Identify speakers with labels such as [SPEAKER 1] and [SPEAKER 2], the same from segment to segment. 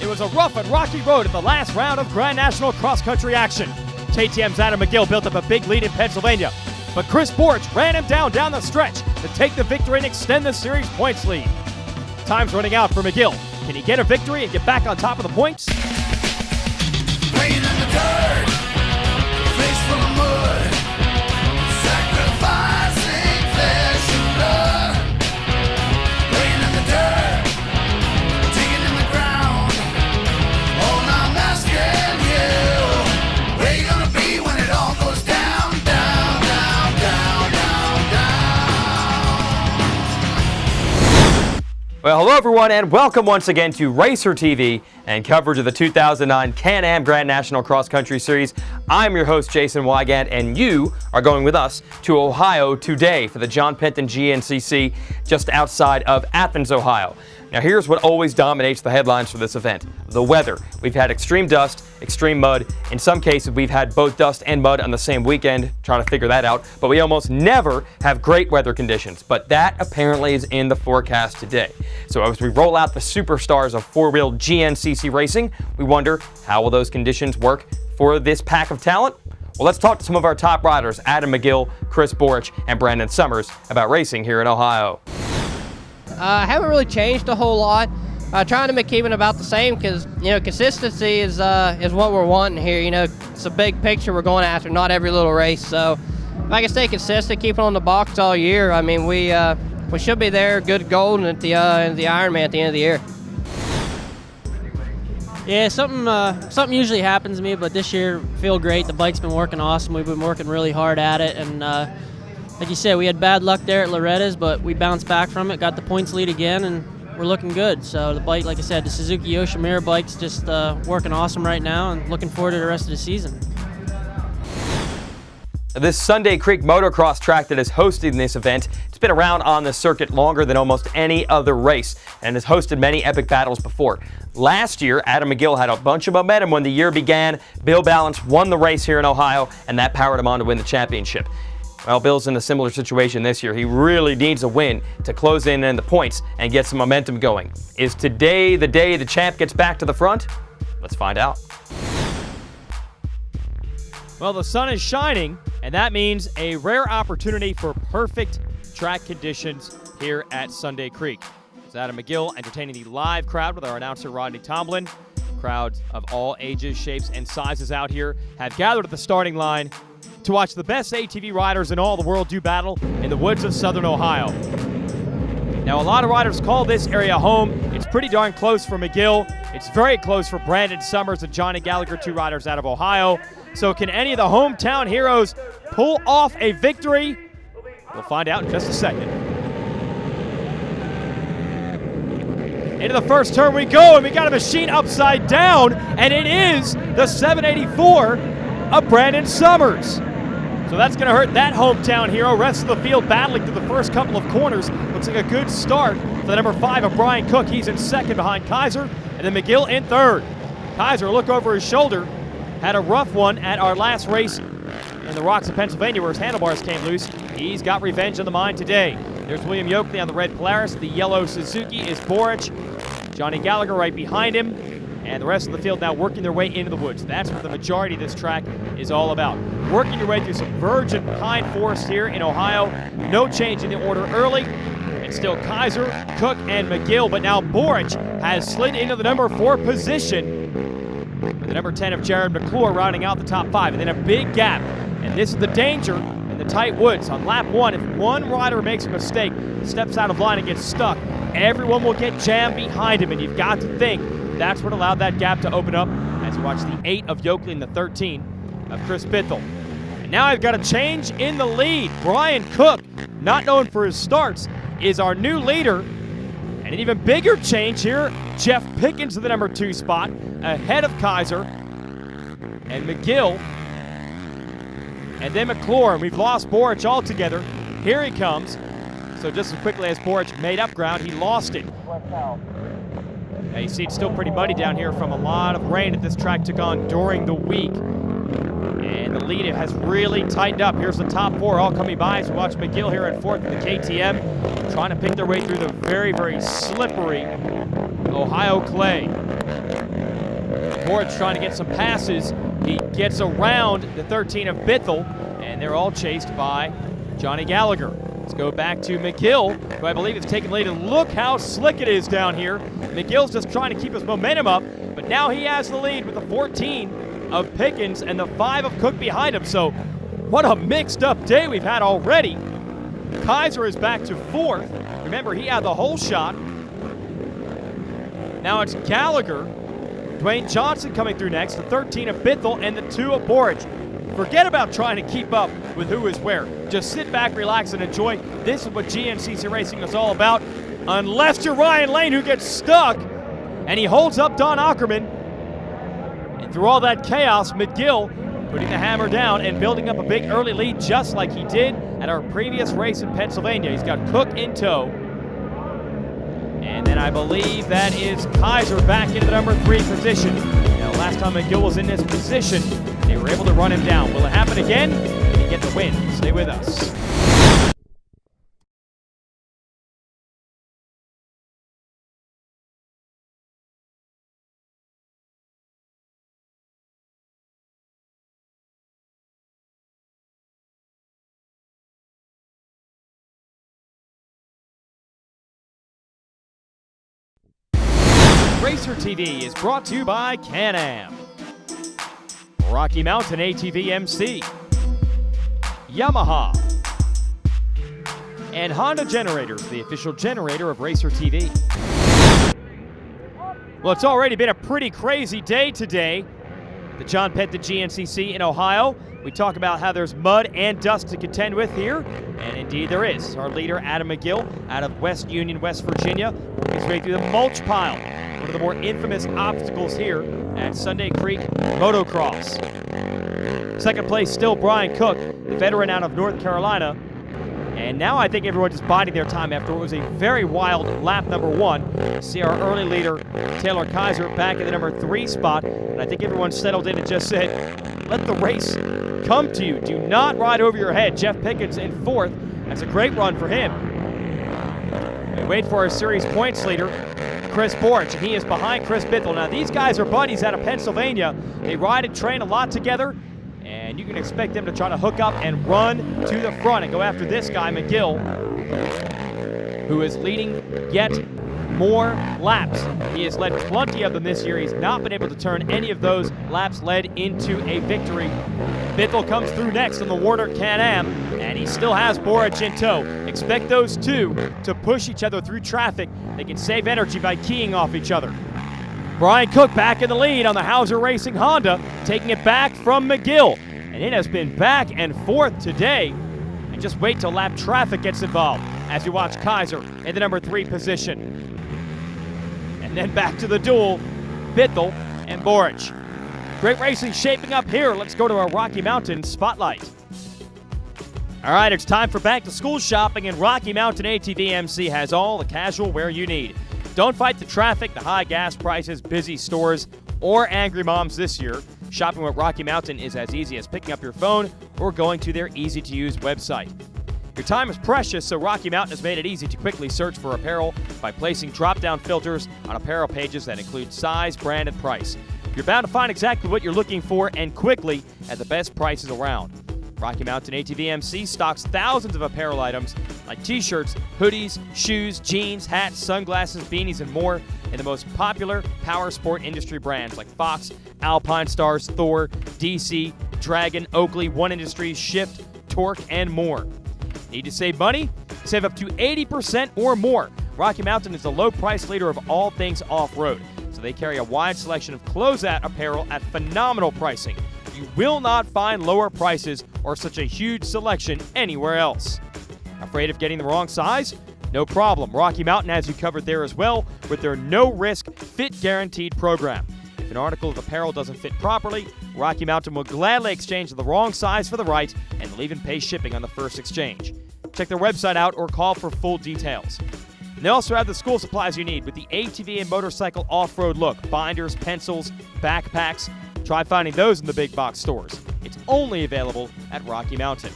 [SPEAKER 1] It was a rough and rocky road at the last round of Grand National Cross Country action. KTM's Adam McGill built up a big lead in Pennsylvania, but Chris Borch ran him down the stretch to take the victory and extend the series points lead. Time's running out for McGill. Can he get a victory and get back on top of the points?
[SPEAKER 2] Playing in the dirt, face full of mud, sacrificing flesh and blood. Playing in the dirt, digging in the ground. All I'm asking you, where you gonna be when it all goes down, down, down, down, down, down?
[SPEAKER 3] Well, hello everyone, and welcome once again to Racer TV and coverage of the 2009 Can-Am Grand National Cross Country Series. I'm your host, Jason Wygant, and you are going with us to Ohio today for the John Penton GNCC just outside of Athens, Ohio. Now here's what always dominates the headlines for this event: the weather. We've had extreme dust, extreme mud. In some cases, we've had both dust and mud on the same weekend, trying to figure that out. But we almost never have great weather conditions. But that apparently is in the forecast today. So as we roll out the superstars of four-wheel GNCC racing, we wonder, how will those conditions work for this pack of talent? Well, let's talk to some of our top riders, Adam McGill, Chris Borch, and Brandon Summers, about racing here in Ohio.
[SPEAKER 4] Haven't really changed a whole lot. Trying to keep it about the same because, consistency is what we're wanting here. It's a big picture we're going after, not every little race. So if I can stay consistent, keep it on the box all year, I mean, we should be there, good golden at the Ironman at the end of the year.
[SPEAKER 5] Yeah, something usually happens to me, but this year feel great. The bike's been working awesome. We've been working really hard at it, and like you said, we had bad luck there at Loretta's, but we bounced back from it, got the points lead again, and we're looking good. So the bike, like I said, the Suzuki Yoshimura bike's just working awesome right now, and looking forward to the rest of the season.
[SPEAKER 3] This Sunday Creek motocross track that is hosting this event, it's been around on the circuit longer than almost any other race and has hosted many epic battles before. Last year, Adam McGill had a bunch of momentum when the year began. Bill Balance won the race here in Ohio, and that powered him on to win the championship. Well, Bill's in a similar situation this year. He really needs a win to close in the points and get some momentum going. Is today the day the champ gets back to the front? Let's find out.
[SPEAKER 1] Well, the sun is shining, and that means a rare opportunity for perfect track conditions here at Sunday Creek. It's Adam McGill entertaining the live crowd with our announcer Rodney Tomlin. Crowds of all ages, shapes, and sizes out here have gathered at the starting line to watch the best ATV riders in all the world do battle in the woods of southern Ohio. Now, a lot of riders call this area home. It's pretty darn close for McGill. It's very close for Brandon Summers and Johnny Gallagher, two riders out of Ohio. So can any of the hometown heroes pull off a victory? We'll find out in just a second. Into the first turn we go, and we got a machine upside down, and it is the 784 of Brandon Summers. So that's going to hurt that hometown hero. Rest of the field battling through the first couple of corners. Looks like a good start for the number 5 of Brian Cook. He's in second behind Kaiser, and then McGill in third. Kaiser, look over his shoulder, had a rough one at our last race in the rocks of Pennsylvania where his handlebars came loose. He's got revenge on the mind today. There's William Yoakley on the red Polaris. The yellow Suzuki is Borch. Johnny Gallagher right behind him. And the rest of the field now working their way into the woods. That's what the majority of this track is all about. Working your way through some virgin pine forest here in Ohio. No change in the order early. It's still Kaiser, Cook, and McGill. But now Borch has slid into the number 4 position, with the number 10 of Jared McClure rounding out the top 5. And then a big gap. And this is the danger in the tight woods. On lap 1, if one rider makes a mistake, steps out of line and gets stuck, everyone will get jammed behind him. And you've got to think that's what allowed that gap to open up as you watch the 8 of Yoakley and the 13 of Chris Bithell. And now I've got a change in the lead. Brian Cook, not known for his starts, is our new leader. And an even bigger change here, Jeff Pickens to the number 2 spot, ahead of Kaiser and McGill. And then McClure, and we've lost Borch altogether. Here he comes. So just as quickly as Borch made up ground, he lost it. Now you see it's still pretty muddy down here from a lot of rain that this track took on during the week. And the lead has really tightened up. Here's the top 4 all coming by as we watch McGill here in 4th with the KTM, trying to pick their way through the very, very slippery Ohio clay. Boric trying to get some passes. He gets around the 13 of Bithell, and they're all chased by Johnny Gallagher. Let's go back to McGill, who I believe is taking lead, and look how slick it is down here. McGill's just trying to keep his momentum up, but now he has the lead with the 14 of Pickens and the 5 of Cook behind him. So what a mixed up day we've had already. Kaiser is back to 4th. Remember, he had the whole shot. Now it's Gallagher, Dwayne Johnson coming through next, the 13 of Bithell and the 2 of Boric. Forget about trying to keep up with who is where. Just sit back, relax, and enjoy. This is what GNCC Racing is all about. Unless you're Ryan Lane, who gets stuck, and he holds up Don Ackerman. And through all that chaos, McGill putting the hammer down and building up a big early lead just like he did at our previous race in Pennsylvania. He's got Cook in tow. And then I believe that is Kaiser back into the number 3 position. Now, last time McGill was in this position, they were able to run him down. Will it happen again? Can he get the win? Stay with us. Racer TV is brought to you by Can-Am, Rocky Mountain ATV MC, Yamaha, and Honda Generators, the official generator of Racer TV. Well, it's already been a pretty crazy day today. The John Penton GNCC in Ohio. We talk about how there's mud and dust to contend with here, and indeed there is. Our leader, Adam McGill, out of West Union, West Virginia, working his way through the mulch pile. One of the more infamous obstacles here at Sunday Creek Motocross. Second place still Brian Cook, the veteran out of North Carolina. And now I think everyone's just biding their time after what was a very wild lap number 1. See our early leader, Taylor Kaiser, back in the number 3 spot. And I think everyone settled in and just said, let the race come to you. Do not ride over your head. Jeff Pickens in 4th. That's a great run for him. We wait for our series points leader, Chris Boric, and he is behind Chris Bithell. Now, these guys are buddies out of Pennsylvania. They ride and train a lot together, and you can expect them to try to hook up and run to the front and go after this guy, McGill, who is leading yet more laps. He has led plenty of them this year. He's not been able to turn any of those laps led into a victory. Bithell comes through next on the Warner Can-Am, and he still has Boric in tow. Expect those two to push each other through traffic. They can save energy by keying off each other. Brian Cook back in the lead on the Hauser Racing Honda, taking it back from McGill. And it has been back and forth today. And just wait till lap traffic gets involved as you watch Kaiser in the number 3 position. And then back to the duel, Bithell and Boric. Great racing shaping up here. Let's go to our Rocky Mountain spotlight. All right, it's time for back to school shopping, and Rocky Mountain ATV MC has all the casual wear you need. Don't fight the traffic, the high gas prices, busy stores, or angry moms this year. Shopping with Rocky Mountain is as easy as picking up your phone or going to their easy-to-use website. Your time is precious, so Rocky Mountain has made it easy to quickly search for apparel by placing drop-down filters on apparel pages that include size, brand, and price. You're bound to find exactly what you're looking for and quickly at the best prices around. Rocky Mountain ATV MC stocks thousands of apparel items like t-shirts, hoodies, shoes, jeans, hats, sunglasses, beanies, and more in the most popular power sport industry brands like Fox, Alpine Stars, Thor, DC, Dragon, Oakley, One Industries, Shift, Torque, and more. Need to save money? Save up to 80% or more. Rocky Mountain is the low price leader of all things off-road, so they carry a wide selection of closeout apparel at phenomenal pricing. You will not find lower prices or such a huge selection anywhere else. Afraid of getting the wrong size? No problem. Rocky Mountain has you covered there as well with their no-risk, fit guaranteed program. If an article of apparel doesn't fit properly, Rocky Mountain will gladly exchange the wrong size for the right and will even pay shipping on the first exchange. Check their website out or call for full details. And they also have the school supplies you need with the ATV and motorcycle off-road look, binders, pencils, backpacks. Try finding those in the big box stores. It's only available at Rocky Mountain.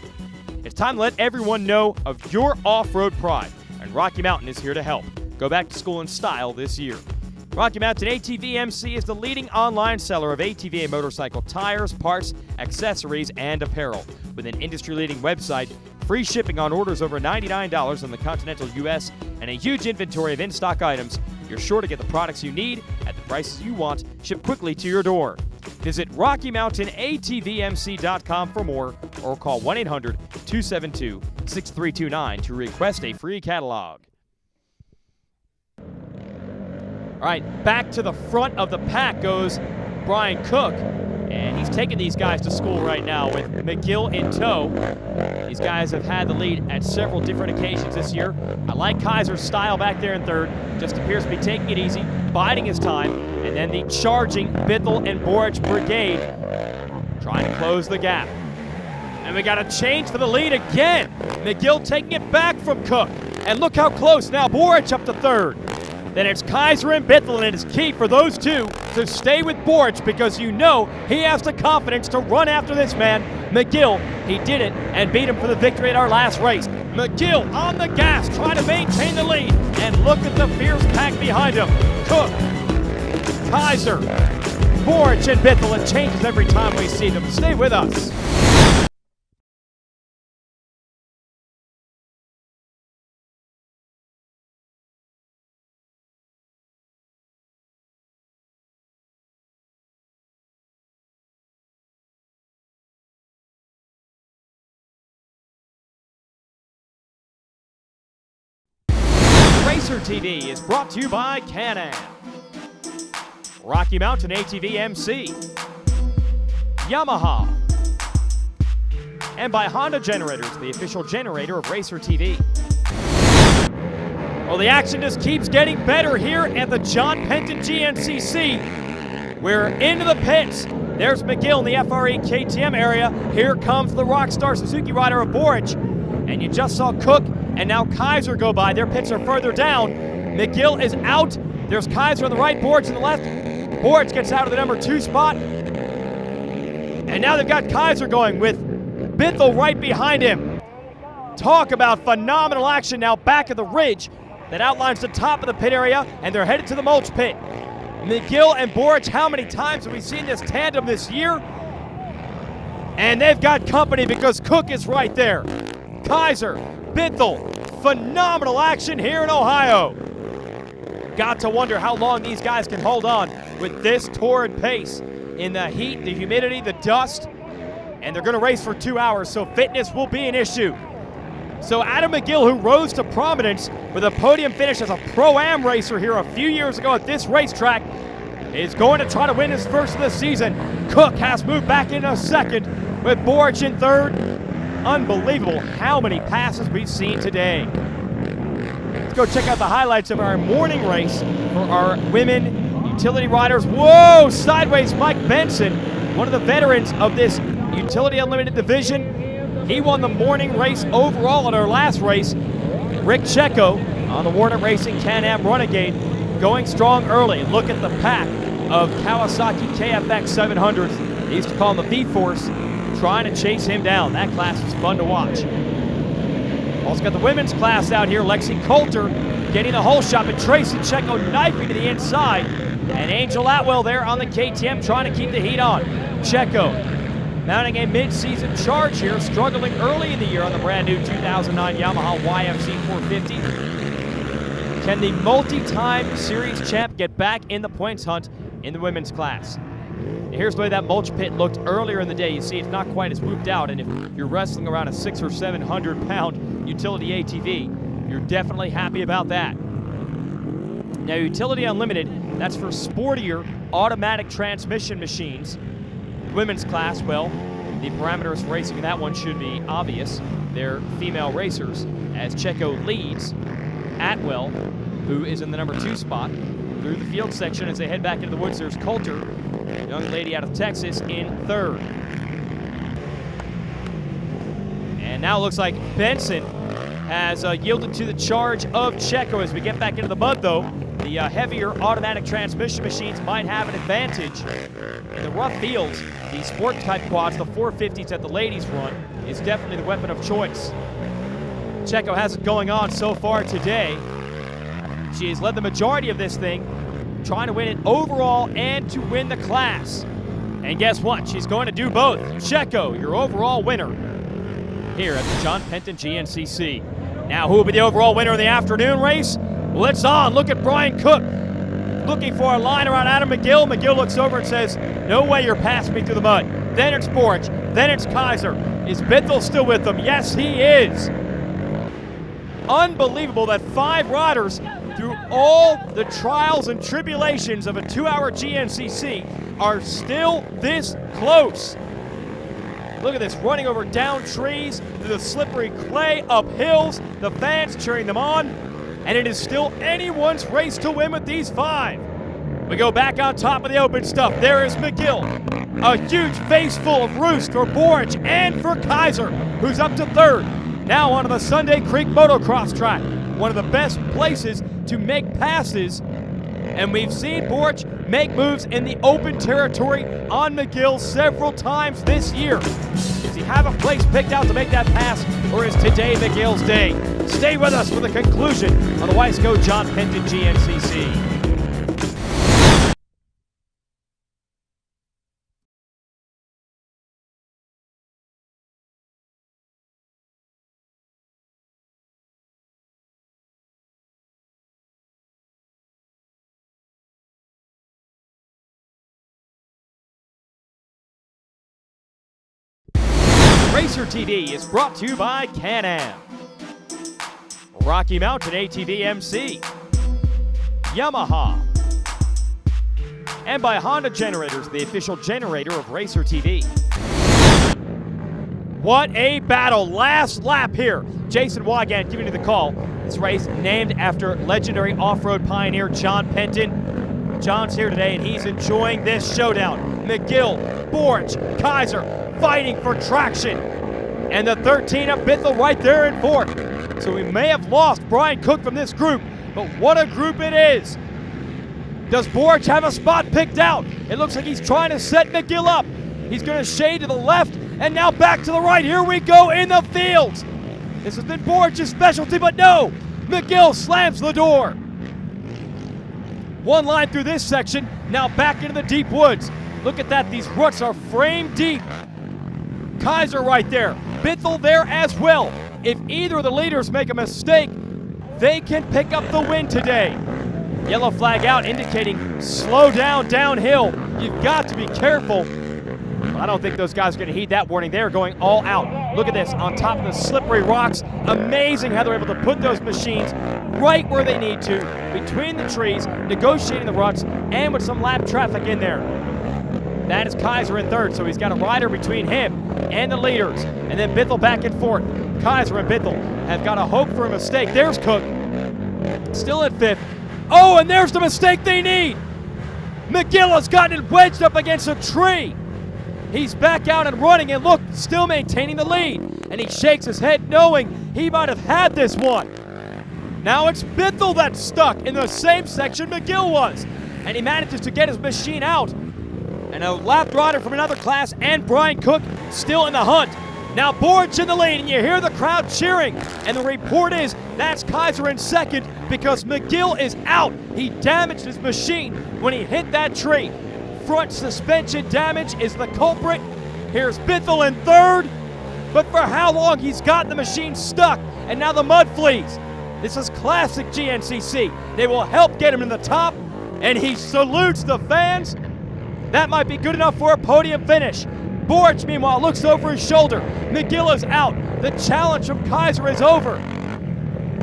[SPEAKER 1] It's time to let everyone know of your off-road pride, and Rocky Mountain is here to help. Go back to school in style this year. Rocky Mountain ATV MC is the leading online seller of ATV and motorcycle tires, parts, accessories, and apparel. With an industry-leading website, free shipping on orders over $99 in the continental U.S., and a huge inventory of in-stock items, you're sure to get the products you need at the prices you want, shipped quickly to your door. Visit RockyMountainATVMC.com for more, or call 1-800-272-6329 to request a free catalog. All right, back to the front of the pack goes Brian Cook, and he's taking these guys to school right now with McGill in tow. These guys have had the lead at several different occasions this year. I like Kaiser's style back there in third. Just appears to be taking it easy, biding his time, and then the charging Bithell and Boric brigade trying to close the gap. And we got a change for the lead again. McGill taking it back from Cook. And look how close now, Boric up to third. Then it's Kaiser and Bithell, and it's key for those two to stay with Boric because you know he has the confidence to run after this man. McGill, he did it and beat him for the victory at our last race. McGill on the gas, trying to maintain the lead. And look at the fierce pack behind him. Cook, Kaiser, Boric, and Bithell. It changes every time we see them. Stay with us. Racer TV is brought to you by Can-Am, Rocky Mountain ATV MC, Yamaha, and by Honda Generators, the official generator of Racer TV. Well, the action just keeps getting better here at the John Penton GNCC. We're into the pits. There's McGill in the FRE KTM area. Here comes the Rockstar Suzuki rider of Boric. And you just saw Cook and now Kaiser go by. Their pits are further down. McGill is out. There's Kaiser on the right, Boric on the left. Boric gets out of the number 2 spot. And now they've got Kaiser going with Bithell right behind him. Talk about phenomenal action now back at the ridge that outlines the top of the pit area, and they're headed to the mulch pit. McGill and Boric, how many times have we seen this tandem this year? And they've got company because Cook is right there. Kaiser, Bithell, phenomenal action here in Ohio. Got to wonder how long these guys can hold on with this torrid pace in the heat, the humidity, the dust, and they're going to race for 2 hours, so fitness will be an issue. So Adam McGill, who rose to prominence with a podium finish as a Pro-Am racer here a few years ago at this racetrack, is going to try to win his first of the season. Cook has moved back into second with Boric in third. Unbelievable how many passes we've seen today. Let's go check out the highlights of our morning race for our women utility riders. Whoa, sideways Mike Benson, one of the veterans of this Utility Unlimited division. He won the morning race overall at our last race. Rick Checo on the Warner Racing Can-Am Renegade going strong early. Look at the pack of Kawasaki KFX 700s. They used to call them the V-Force, trying to chase him down. That class is fun to watch. Also got the women's class out here. Lexi Coulter getting the whole shot, but Tracy Checo knifing to the inside. And Angel Atwell there on the KTM trying to keep the heat on. Checo mounting a mid-season charge here, struggling early in the year on the brand new 2009 Yamaha YFZ 450. Can the multi-time series champ get back in the points hunt in the women's class? Here's the way that mulch pit looked earlier in the day. You see it's not quite as whooped out, and if you're wrestling around a 600 or 700 pound utility ATV, you're definitely happy about that. Now Utility Unlimited, that's for sportier automatic transmission machines. Women's class, well, the parameters for racing in that one should be obvious. They're female racers, as Checo leads Atwell, who is in the number 2 spot, through the field section as they head back into the woods. There's Coulter, a young lady out of Texas, in third. And now it looks like Benson has yielded to the charge of Checo. As we get back into the mud, though, the heavier automatic transmission machines might have an advantage. In the rough fields, the sport-type quads, the 450s that the ladies run, is definitely the weapon of choice. Checo has it going on so far today. She has led the majority of this thing trying to win it overall and to win the class. And guess what? She's going to do both. Checo, your overall winner here at the John Penton GNCC. Now, who will be the overall winner of the afternoon race? Well, it's on. Look at Brian Cook looking for a line around Adam McGill. McGill looks over and says, no way you're passing me through the mud. Then it's Borch. Then it's Kaiser. Is Bithell still with them? Yes, he is. Unbelievable that 5 riders, through all the trials and tribulations of a 2-hour GNCC, are still this close. Look at this, running over down trees, through the slippery clay, up hills, the fans cheering them on, and it is still anyone's race to win with these 5. We go back on top of the open stuff. There is McGill. A huge face full of roost for Borch and for Kaiser, who's up to 3rd. Now onto the Sunday Creek motocross track, one of the best places to make passes. And we've seen Borch make moves in the open territory on McGill several times this year. Does he have a place picked out to make that pass, or is today McGill's day? Stay with us for the conclusion on the Weisco John Penton GNCC. Racer TV is brought to you by Can-Am, Rocky Mountain ATV MC, Yamaha, and by Honda Generators, the official generator of Racer TV. What a battle. Last lap here. Jason Wygant giving you the call. This race named after legendary off-road pioneer John Penton. John's here today and he's enjoying this showdown. McGill, Borch, Kaiser fighting for traction. And the 13 of Bithell right there in 4th. So we may have lost Brian Cook from this group, but what a group it is. Does Borch have a spot picked out? It looks like he's trying to set McGill up. He's going to shade to the left and now back to the right. Here we go in the fields. This has been Borch's specialty, but no. McGill slams the door. One line through this section, now back into the deep woods. Look at that, these ruts are frame deep. Kaiser right there, Bithell there as well. If either of the leaders make a mistake, they can pick up the win today. Yellow flag out indicating slow down downhill. You've got to be careful. I don't think those guys are going to heed that warning. They're going all out. Look at this, on top of the slippery rocks. Amazing how they're able to put those machines right where they need to, between the trees, negotiating the ruts, and with some lap traffic in there. That is Kaiser in 3rd, so he's got a rider between him and the leaders. And then Bithell back in 4th. Kaiser and Bithell have got to hope for a mistake. There's Cook, still in 5th. Oh, and there's the mistake they need. McGill has gotten it wedged up against a tree. He's back out and running, and look, still maintaining the lead. And he shakes his head knowing he might have had this one. Now it's Bithell that's stuck in the same section McGill was. And he manages to get his machine out. And a lap rider from another class and Brian Cook still in the hunt. Now Borch in the lead, and you hear the crowd cheering. And the report is that's Kaiser in 2nd because McGill is out. He damaged his machine when he hit that tree. Front suspension damage is the culprit. Here's Bithell in 3rd. But for how long he's got the machine stuck, and now the mud flees. This is classic GNCC. They will help get him to the top, and he salutes the fans. That might be good enough for a podium finish. Borch, meanwhile, looks over his shoulder. McGill is out. The challenge from Kaiser is over.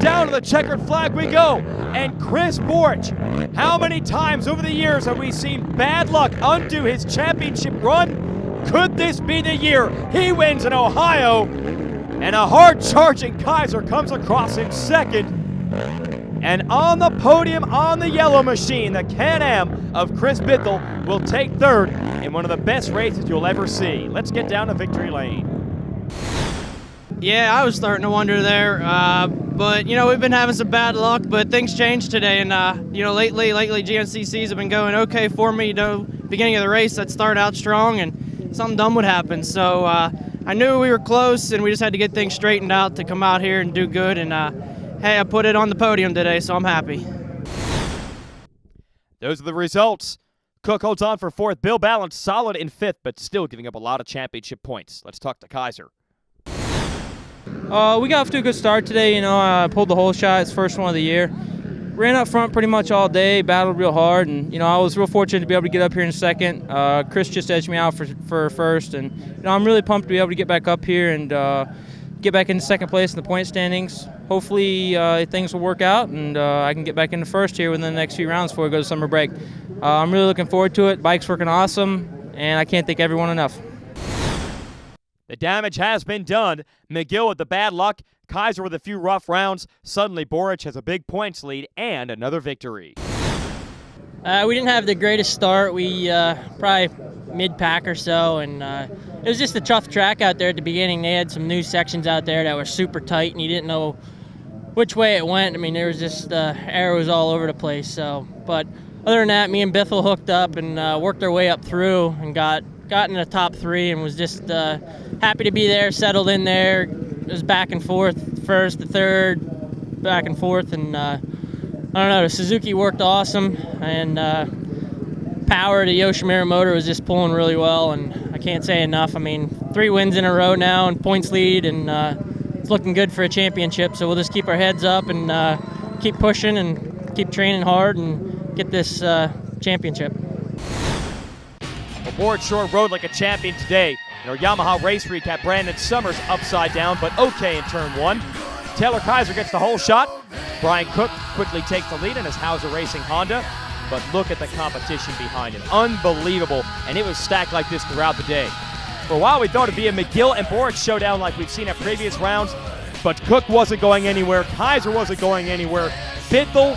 [SPEAKER 1] Down to the checkered flag we go. And Chris Borch, how many times over the years have we seen bad luck undo his championship run? Could this be the year he wins in Ohio? And a hard-charging Kaiser comes across in 2nd. And on the podium on the yellow machine, the Can-Am of Chris Bithell will take 3rd in one of the best races you'll ever see. Let's get down to victory lane.
[SPEAKER 5] Yeah, I was starting to wonder there, but you know, we've been having some bad luck, but things changed today, and you know, lately GNCCs have been going okay for me. You know, beginning of the race, I'd start out strong, and something dumb would happen. So I knew we were close, and we just had to get things straightened out to come out here and do good. And hey, I put it on the podium today, so I'm happy.
[SPEAKER 1] Those are the results. Cook holds on for 4th. Bill Balance solid in 5th, but still giving up a lot of championship points. Let's talk to Kaiser.
[SPEAKER 6] We got off to a good start today. I pulled the whole shot. It's first one of the year. Ran up front pretty much all day, battled real hard, and I was real fortunate to be able to get up here in second. Chris just edged me out for first, and I'm really pumped to be able to get back up here and get back into second place in the point standings. Hopefully things will work out, and I can get back into first here within the next few rounds before we go to summer break. I'm really looking forward to it. Bike's working awesome, and I can't thank everyone enough.
[SPEAKER 1] The damage has been done. McGill with the bad luck. Kaiser with a few rough rounds. Suddenly, Boric has a big points lead and another victory.
[SPEAKER 5] We didn't have the greatest start. We probably mid-pack or so, and it was just a tough track out there at the beginning. They had some new sections out there that were super tight, and you didn't know which way it went. I mean, there was just arrows all over the place. But other than that, me and Biffle hooked up and worked our way up through and got in the top 3 and was just happy to be there, settled in there. It was back and forth, first to third, back and forth, and I don't know, the Suzuki worked awesome, and power, the Yoshimura motor was just pulling really well, and I can't say enough. I mean, 3 wins in a row now and points lead, and it's looking good for a championship, so we'll just keep our heads up and keep pushing and keep training hard and get this championship.
[SPEAKER 1] Well, Boric sure rode like a champion today. In our Yamaha race recap, Brandon Summers upside down, but okay in turn 1. Taylor Kaiser gets the whole shot. Brian Cook quickly takes the lead in his Hauser Racing Honda. But look at the competition behind him. Unbelievable. And it was stacked like this throughout the day. For a while, we thought it'd be a McGill and Boric showdown like we've seen at previous rounds. But Cook wasn't going anywhere. Kaiser wasn't going anywhere. Bithel,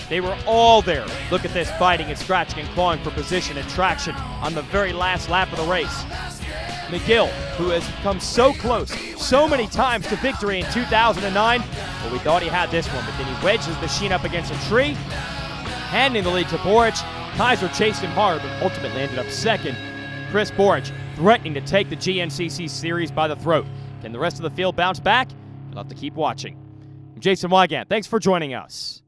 [SPEAKER 1] they were all there. Look at this, fighting and scratching and clawing for position and traction on the very last lap of the race. McGill, who has come so close so many times to victory in 2009. Well, we thought he had this one, but then he wedged his machine up against a tree, handing the lead to Boric. Kaiser chased him hard, but ultimately ended up second. Chris Boric threatening to take the GNCC series by the throat. Can the rest of the field bounce back? You'll have to keep watching. I'm Jason Wygant. Thanks for joining us.